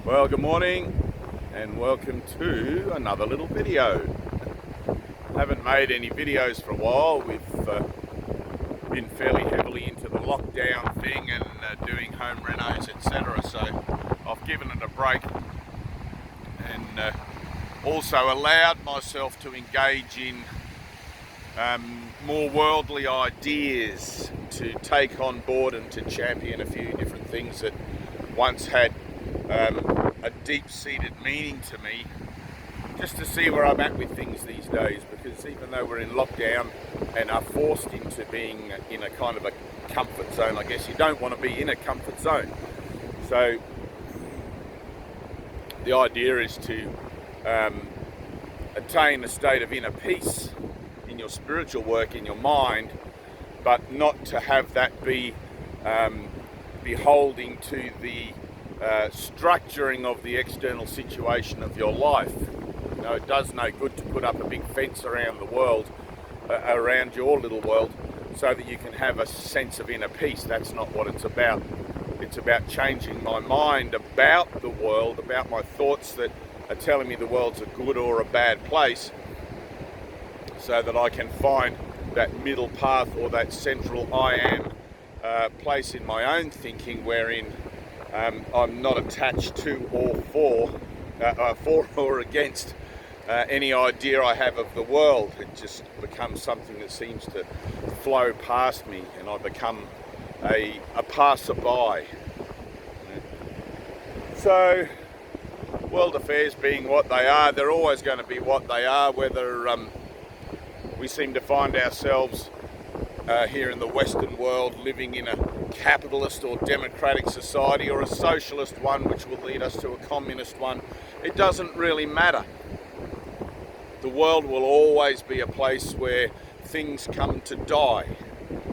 Well, good morning and welcome to another little video. Haven't made any videos for a while. We've been fairly heavily into the lockdown thing and doing home renos, etc. So I've given it a break and also allowed myself to engage in more worldly ideas, to take on board and to champion a few different things that once had a deep-seated meaning to me, just to see where I'm at with things these days, because even though we're in lockdown and are forced into being in a kind of a comfort zone, I guess you don't want to be in a comfort zone. So the idea is to attain a state of inner peace in your spiritual work, in your mind, but not to have that be beholding to the structuring of the external situation of your life. You know, it does no good to put up a big fence around the world, around your little world, so that you can have a sense of inner peace. That's not what it's about. It's about changing my mind about the world, about my thoughts that are telling me the world's a good or a bad place, so that I can find that middle path or that central I am place in my own thinking, wherein I'm not attached to or for or against any idea I have of the world. It just becomes something that seems to flow past me, and I become a passerby. So, world affairs being what they are, they're always going to be what they are, whether we seem to find ourselves here in the Western world living in a capitalist or democratic society, or a socialist one which will lead us to a communist one. It doesn't really matter. The world will always be a place where things come to die,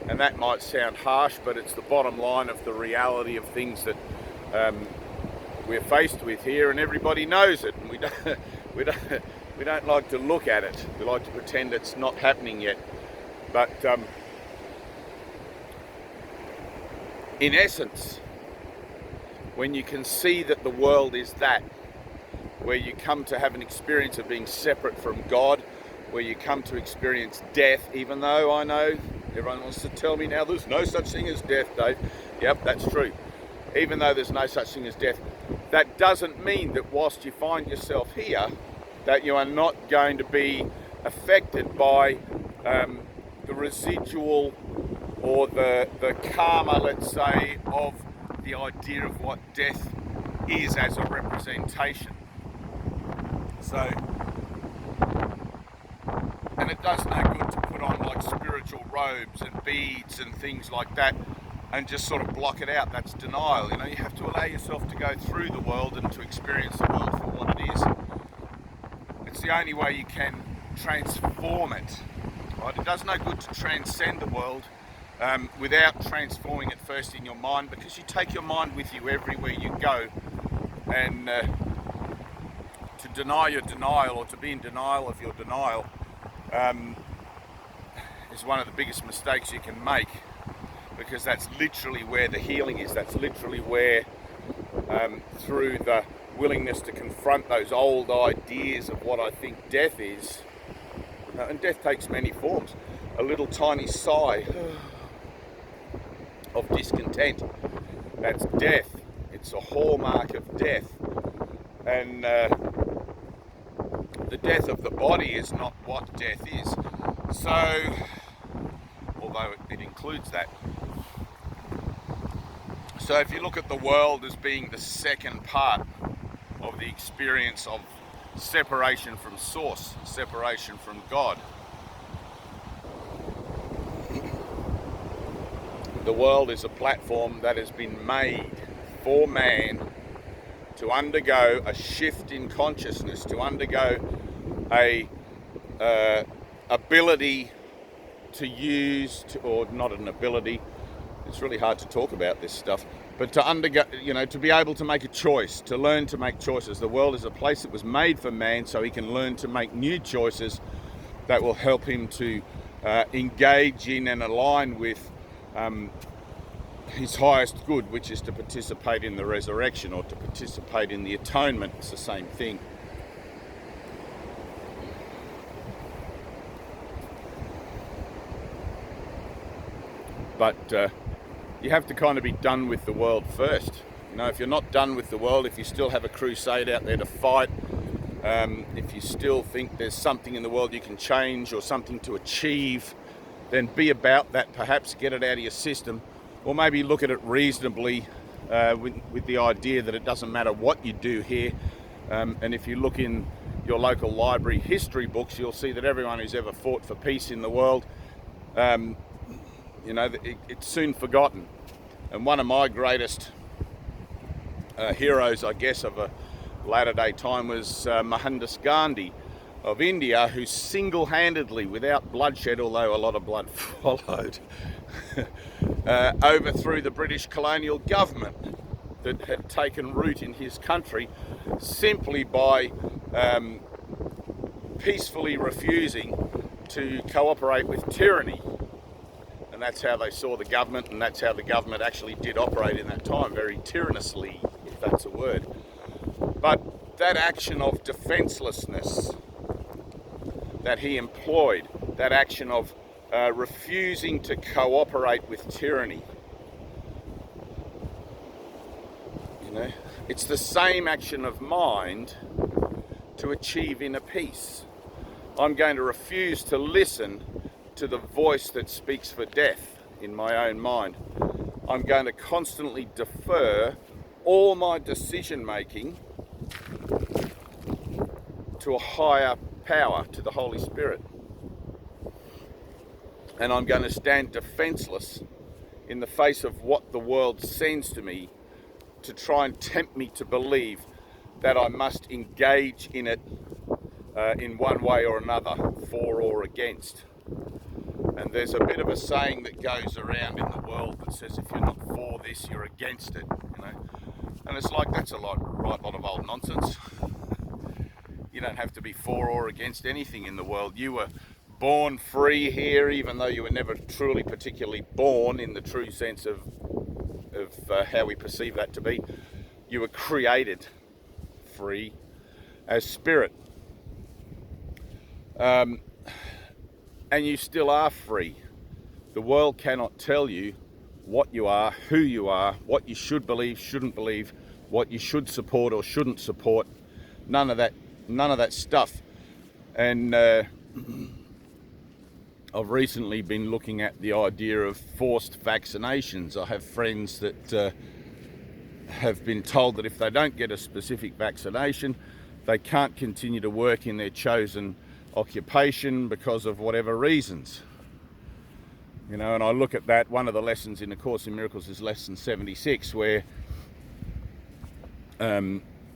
and that might sound harsh, but it's the bottom line of the reality of things that we're faced with here, and everybody knows it, and we don't like to look at it. We like to pretend it's not happening yet. But in essence, when you can see that the world is that, where you come to have an experience of being separate from God, where you come to experience death, even though I know everyone wants to tell me now there's no such thing as death, Dave. Yep, that's true. Even though there's no such thing as death, that doesn't mean that whilst you find yourself here, that you are not going to be affected by the residual or the karma, let's say, of the idea of what death is as a representation. So, and it does no good to put on like spiritual robes and beads and things like that and just sort of block it out. That's denial. You know, you have to allow yourself to go through the world and to experience the world for what it is. It's the only way you can transform it. Right? It does no good to transcend the world without transforming it first in your mind, because you take your mind with you everywhere you go, and to deny your denial, or to be in denial of your denial, is one of the biggest mistakes you can make, because that's literally where the healing is. That's literally where through the willingness to confront those old ideas of what I think death is, and death takes many forms. A little tiny sigh of discontent, that's death. It's a hallmark of death. And the death of the body is not what death is. So, although it includes that. So if you look at the world as being the second part of the experience of separation from Source, separation from God, the world is a platform that has been made for man to undergo a shift in consciousness, to undergo a ability to use, or not an ability, it's really hard to talk about this stuff, but to undergo, to be able to make a choice, to learn to make choices. The world is a place that was made for man so he can learn to make new choices that will help him to engage in and align with his highest good, which is to participate in the resurrection or to participate in the atonement. It's the same thing. But you have to kind of be done with the world first. You know, if you're not done with the world, if you still have a crusade out there to fight, if you still think there's something in the world you can change or something to achieve, then be about that. Perhaps get it out of your system, or maybe look at it reasonably with the idea that it doesn't matter what you do here. And if you look in your local library history books, you'll see that everyone who's ever fought for peace in the world, you know, it's soon forgotten. And one of my greatest heroes, I guess, of a latter day time was Mohandas Gandhi of India, who single-handedly, without bloodshed, although a lot of blood followed, overthrew the British colonial government that had taken root in his country simply by peacefully refusing to cooperate with tyranny. And that's how they saw the government, and that's how the government actually did operate in that time, very tyrannously, if that's a word. But that action of defenselessness that he employed, that action of refusing to cooperate with tyranny, you know, it's the same action of mind to achieve inner peace. I'm going to refuse to listen to the voice that speaks for death in my own mind. I'm going to constantly defer all my decision making to a higher power, to the Holy Spirit. And I'm going to stand defenseless in the face of what the world sends to me to try and tempt me to believe that I must engage in it in one way or another, for or against. And there's a bit of a saying that goes around in the world that says if you're not for this, you're against it, you know. And it's like, that's a right lot of old nonsense. You don't have to be for or against anything in the world. You were born free here, even though you were never truly particularly born in the true sense of how we perceive that to be. You were created free as spirit. And you still are free. The world cannot tell you what you are, who you are, what you should believe, shouldn't believe, what you should support or shouldn't support. None of that stuff. And I've recently been looking at the idea of forced vaccinations. I have friends that have been told that if they don't get a specific vaccination, they can't continue to work in their chosen occupation because of whatever reasons. You know, and I look at that, one of the lessons in the Course in Miracles is lesson 76, where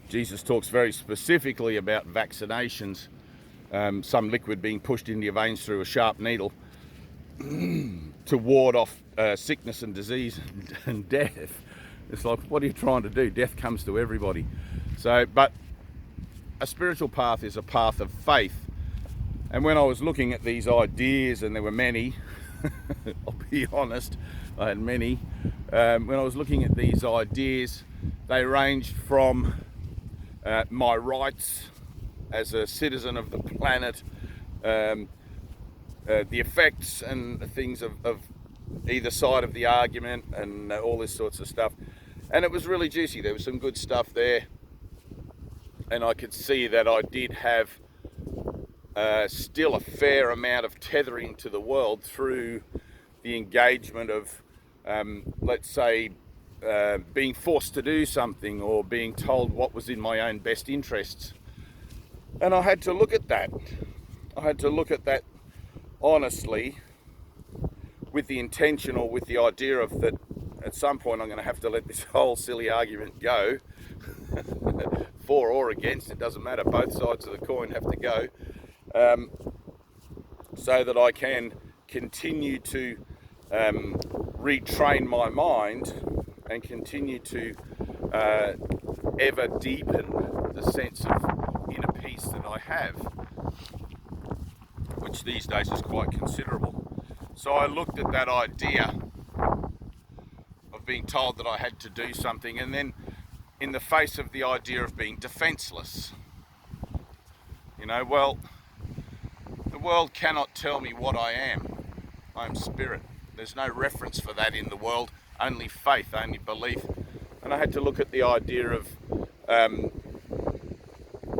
Jesus talks very specifically about vaccinations, some liquid being pushed into your veins through a sharp needle to ward off sickness and disease and death. It's like, what are you trying to do? Death comes to everybody. So, but a spiritual path is a path of faith. And when I was looking at these ideas, and there were many, I'll be honest, I had many. When I was looking at these ideas, they ranged from my rights as a citizen of the planet, the effects and the things of either side of the argument, and all this sorts of stuff. And it was really juicy. There was some good stuff there. And I could see that I did have still a fair amount of tethering to the world through the engagement of, let's say, being forced to do something or being told what was in my own best interests. And I had to look at that. I had to look at that honestly, with the intention or with the idea of that at some point I'm going to have to let this whole silly argument go. For or against, it doesn't matter. Both sides of the coin have to go. So that I can continue to retrain my mind and continue to ever deepen the sense of inner peace that I have, which these days is quite considerable. So I looked at that idea of being told that I had to do something, and then in the face of the idea of being defenseless. You know, well, the world cannot tell me what I am. I am spirit. There's no reference for that in the world, only faith, only belief. And I had to look at the idea of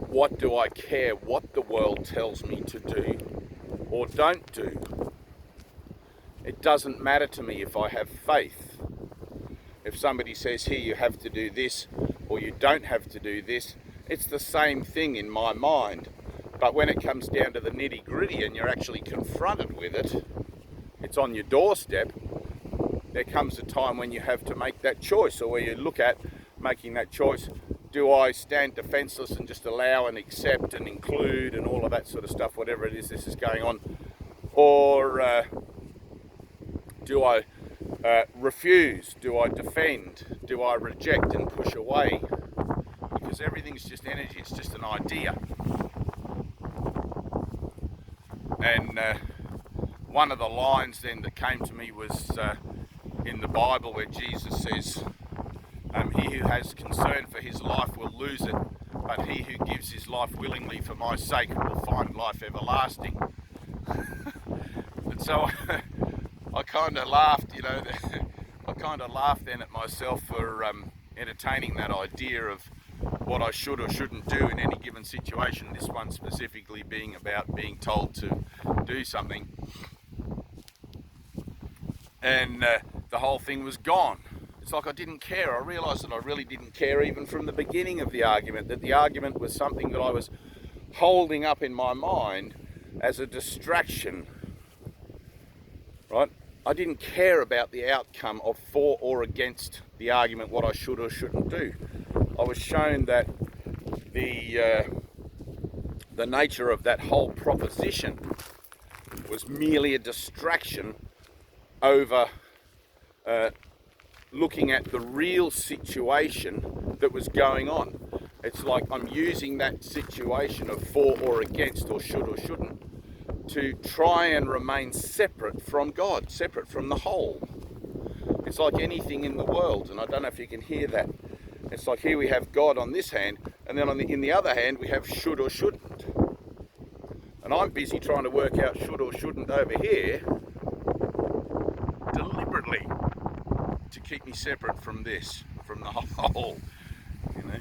what do I care what the world tells me to do or don't do. It doesn't matter to me if I have faith. If somebody says, here, you have to do this, or you don't have to do this, it's the same thing in my mind. But when it comes down to the nitty-gritty and you're actually confronted with it, it's on your doorstep, there comes a time when you have to make that choice, or where you look at making that choice. Do I stand defenseless and just allow and accept and include and all of that sort of stuff, whatever it is this is going on? Or do I refuse? Do I defend? Do I reject and push away? Because everything's just energy, it's just an idea. And one of the lines then that came to me was in the Bible, where Jesus says, he who has concern for his life will lose it, but he who gives his life willingly for my sake will find life everlasting. And so I kind of laughed, you know, I kind of laughed then at myself for entertaining that idea of what I should or shouldn't do in any given situation, this one specifically being about being told to do something. And the whole thing was gone. It's like I didn't care. I realised that I really didn't care even from the beginning of the argument, that the argument was something that I was holding up in my mind as a distraction, right? I didn't care about the outcome of for or against the argument, what I should or shouldn't do. I was shown that the nature of that whole proposition was merely a distraction over looking at the real situation that was going on. It's like I'm using that situation of for or against, or should or shouldn't, to try and remain separate from God, separate from the whole. It's like anything in the world, and I don't know if you can hear that. It's like here we have God on this hand, and then in the other hand we have should or shouldn't. And I'm busy trying to work out should or shouldn't over here, deliberately, to keep me separate from this, from the whole, you know.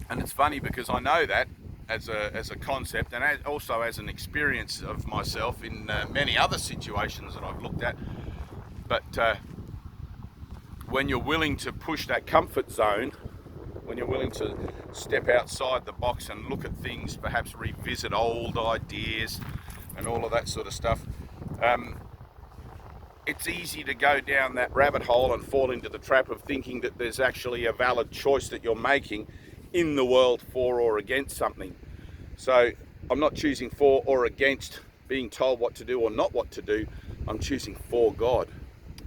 And it's funny because I know that as a concept, and also as an experience of myself in many other situations that I've looked at. But when you're willing to push that comfort zone, when you're willing to step outside the box and look at things, perhaps revisit old ideas and all of that sort of stuff, it's easy to go down that rabbit hole and fall into the trap of thinking that there's actually a valid choice that you're making in the world for or against something. So I'm not choosing for or against being told what to do or not what to do. I'm choosing for God.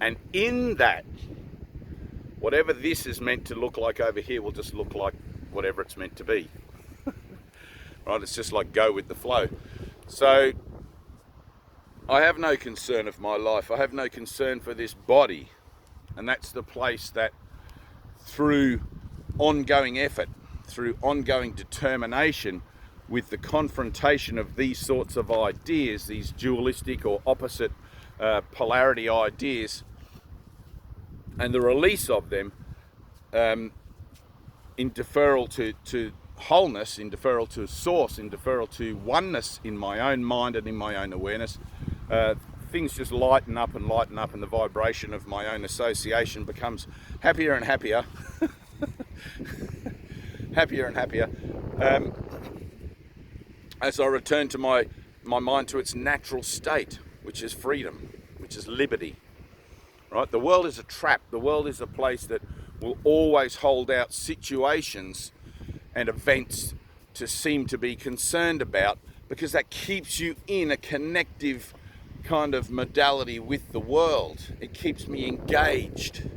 And in that, whatever this is meant to look like over here will just look like whatever it's meant to be. Right? It's just like go with the flow. So I have no concern of my life. I have no concern for this body. And that's the place that through ongoing effort, through ongoing determination, with the confrontation of these sorts of ideas, these dualistic or opposite polarity ideas, and the release of them in deferral to wholeness, in deferral to source, in deferral to oneness in my own mind and in my own awareness, things just lighten up, and the vibration of my own association becomes happier and happier, happier and happier, as I return to my mind to its natural state, which is freedom, which is liberty. Right? The world is a trap. The world is a place that will always hold out situations and events to seem to be concerned about, because that keeps you in a connective kind of modality with the world. It keeps me engaged.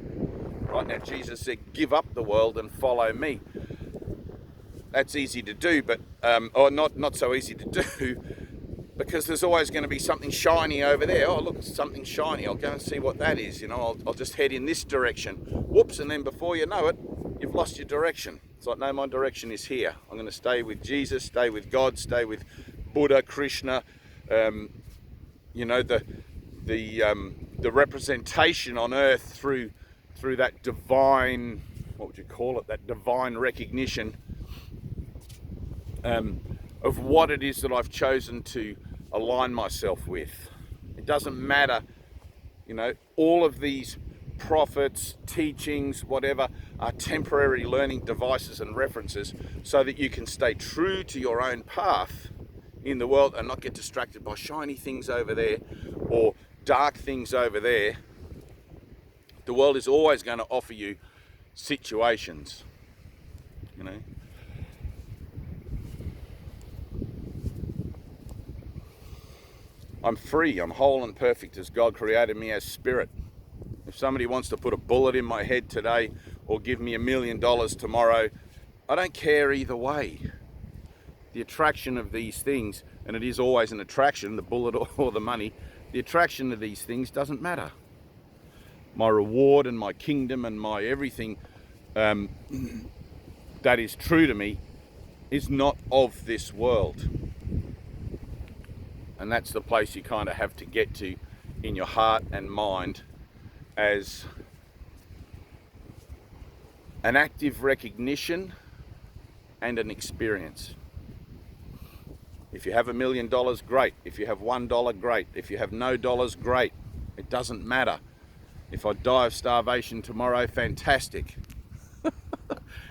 Right now, Jesus said, give up the world and follow me. That's easy to do, but or not so easy to do. because there's always going to be something shiny over there. Oh, look, it's something shiny. I'll go and see what that is. You know, I'll just head in this direction. Whoops, and then before you know it, you've lost your direction. It's like, no, my direction is here. I'm going to stay with Jesus, stay with God, stay with Buddha, Krishna, you know, the representation on earth through that divine, what would you call it, that divine recognition of what it is that I've chosen to align myself with. It doesn't matter, you know, all of these prophets, teachings, whatever, are temporary learning devices and references so that you can stay true to your own path in the world and not get distracted by shiny things over there or dark things over there. The world is always going to offer you situations, you know. I'm free, I'm whole and perfect as God created me as spirit. If somebody wants to put a bullet in my head today or give me $1 million tomorrow, I don't care either way. The attraction of these things, and it is always an attraction, the bullet or the money, the attraction of these things doesn't matter. My reward and my kingdom and my everything that is true to me is not of this world. And that's the place you kind of have to get to in your heart and mind as an active recognition and an experience. If you have $1 million, great. If you have $1, great. If you have no dollars, great. It doesn't matter. If I die of starvation tomorrow, fantastic.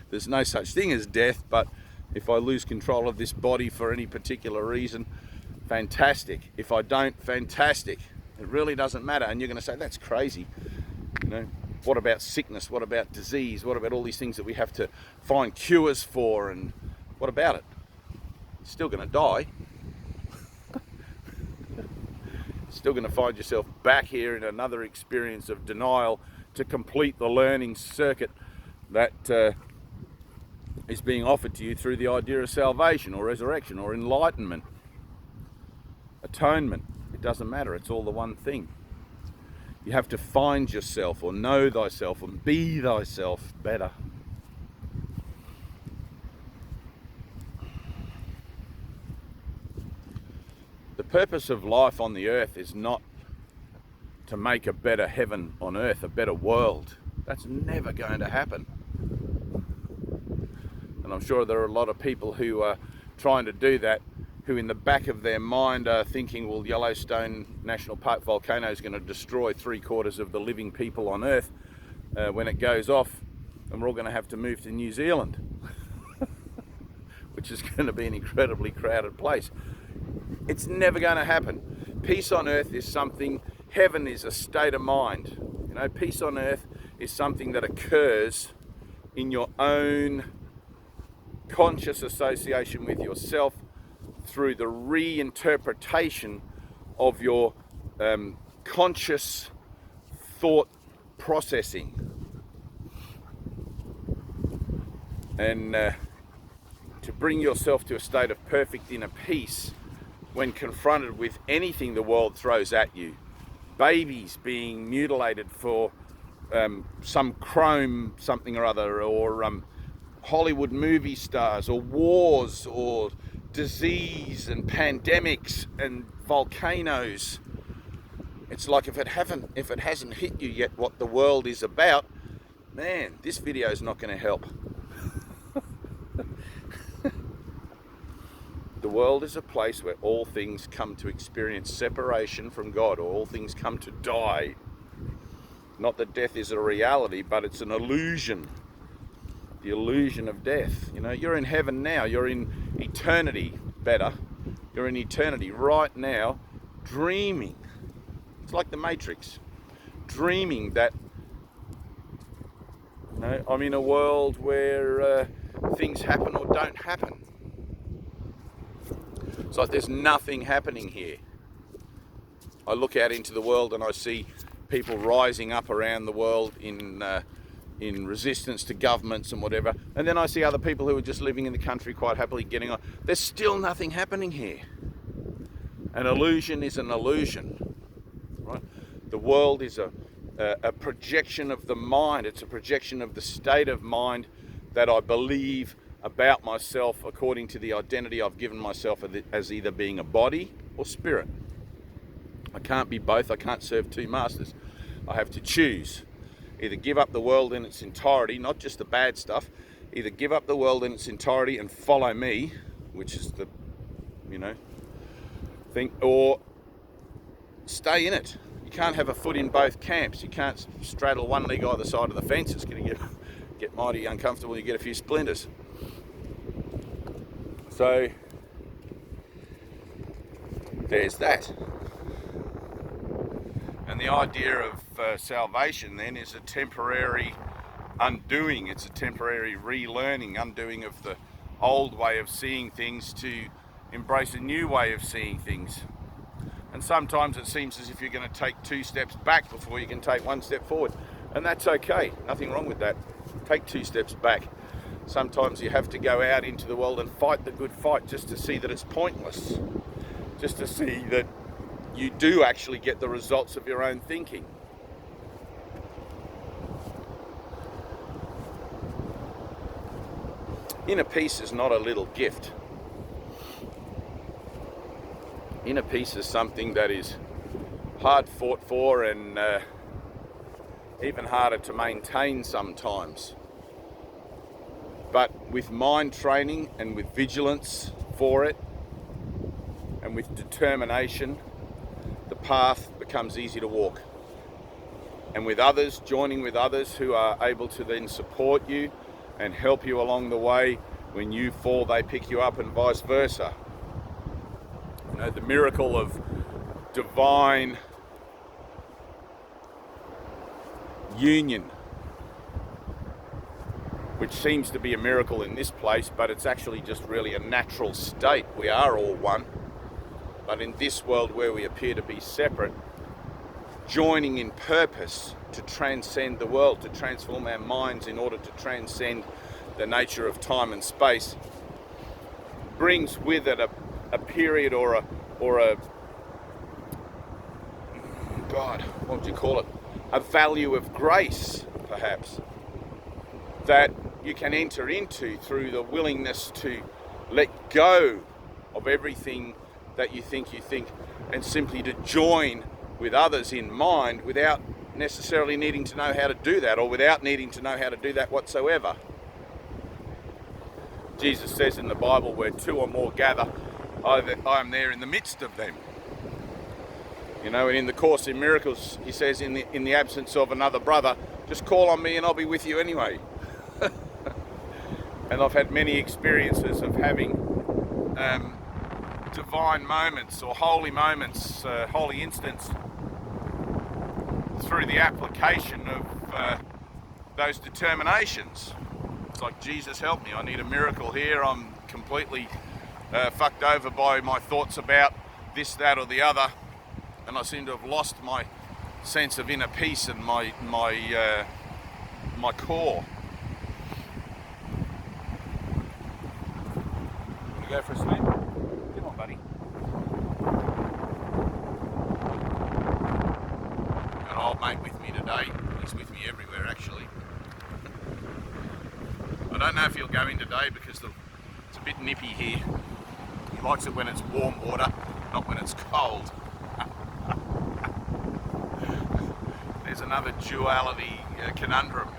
There's no such thing as death, but if I lose control of this body for any particular reason, fantastic. If I don't, fantastic. It really doesn't matter. And you're going to say, that's crazy. You know, what about sickness? What about disease? What about all these things that we have to find cures for? And what about it? You're still going to die. Still going to find yourself back here in another experience of denial to complete the learning circuit that is being offered to you through the idea of salvation or resurrection or enlightenment, atonement. It doesn't matter. It's all the one thing. You have to find yourself or know thyself and be thyself better. The purpose of life on the earth is not to make a better heaven on earth, a better world. That's never going to happen. And I'm sure there are a lot of people who are trying to do that, who in the back of their mind are thinking, well, Yellowstone National Park volcano is going to destroy 3/4 of the living people on earth when it goes off, and we're all going to have to move to New Zealand, which is going to be an incredibly crowded place. It's never going to happen. Peace on earth is something, heaven is a state of mind. You know, peace on earth is something that occurs in your own conscious association with yourself through the reinterpretation of your conscious thought processing. And to bring yourself to a state of perfect inner peace when confronted with anything the world throws at you. Babies being mutilated for some chrome something or other, or Hollywood movie stars, or wars, or disease and pandemics and volcanoes. It's like if it hasn't hit you yet what the world is about, man, this video is not going to help. The world is a place where all things come to experience separation from God, or all things come to die. Not that death is a reality, but it's an illusion. The illusion of death. You know, you're in heaven now, you're in eternity, better. You're in eternity right now, dreaming. It's like the Matrix. Dreaming that, you know, I'm in a world where things happen or don't happen. It's like there's nothing happening here. I look out into the world and I see people rising up around the world in resistance to governments and whatever, and then I see other people who are just living in the country quite happily getting on. There's still nothing happening here. An illusion is an illusion, right? The world is a projection of the mind. It's a projection of the state of mind that I believe about myself according to the identity I've given myself as either being a body or spirit. I can't be both. I can't serve two masters. I have to choose. Either give up the world in its entirety, not just the bad stuff, either give up the world in its entirety and follow me, which is the, thing, or stay in it. You can't have a foot in both camps. You can't straddle one leg either side of the fence. It's going to get mighty uncomfortable. You get a few splinters. So there's that. And the idea of salvation then is a temporary undoing. It's a temporary relearning, undoing of the old way of seeing things to embrace a new way of seeing things. And sometimes it seems as if you're going to take 2 steps back before you can take 1 step forward. And that's okay. Nothing wrong with that. Take 2 steps back. Sometimes you have to go out into the world and fight the good fight just to see that it's pointless. Just to see that you do actually get the results of your own thinking. Inner peace is not a little gift. Inner peace is something that is hard fought for and even harder to maintain sometimes. But with mind training and with vigilance for it and with determination, the path becomes easy to walk. And with others, joining with others who are able to then support you and help you along the way, when you fall, they pick you up and vice versa. The miracle of divine union, which seems to be a miracle in this place, but it's actually just really a natural state. We are all one, but in this world where we appear to be separate, joining in purpose to transcend the world, to transform our minds in order to transcend the nature of time and space, brings with it a period or a God, what would you call it? A value of grace, perhaps, that you can enter into through the willingness to let go of everything that you think and simply to join with others in mind without necessarily needing to know how to do that or without needing to know how to do that whatsoever. Jesus says in the Bible, where 2 or more gather, I am there in the midst of them. And in the Course in Miracles, he says, in the absence of another brother, just call on me and I'll be with you anyway. And I've had many experiences of having divine moments or holy moments, holy instants, through the application of those determinations. It's like, Jesus help me, I need a miracle here, I'm completely fucked over by my thoughts about this, that or the other, and I seem to have lost my sense of inner peace and my core. Want to go for a swim? Come on, buddy. Got an old mate with me today. He's with me everywhere, actually. I don't know if he'll go in today because it's a bit nippy here. He likes it when it's warm water, not when it's cold. There's another duality conundrum,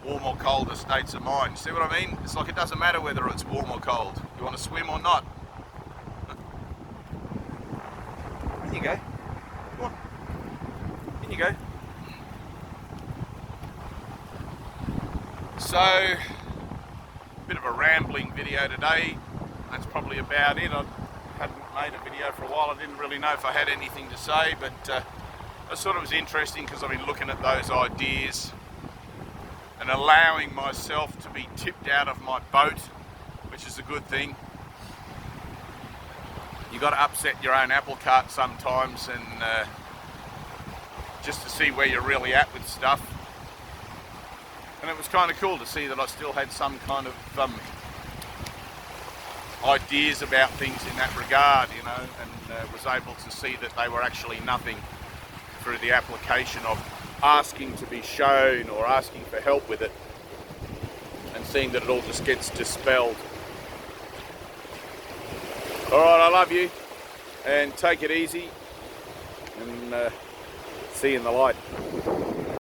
warm or colder states of mind. See what I mean? It's like it doesn't matter whether it's warm or cold. You want to swim or not? In you go. Come on. In you go. So, a bit of a rambling video today. That's probably about it. I hadn't made a video for a while. I didn't really know if I had anything to say, but I thought it was interesting because I've been looking at those ideas and allowing myself to be tipped out of my boat, which is a good thing. You got to upset your own apple cart sometimes, and just to see where you're really at with stuff. And it was kind of cool to see that I still had some kind of ideas about things in that regard, you know, and was able to see that they were actually nothing through the application of asking to be shown or asking for help with it, and seeing that it all just gets dispelled. All right, I love you, and take it easy, and see you in the light.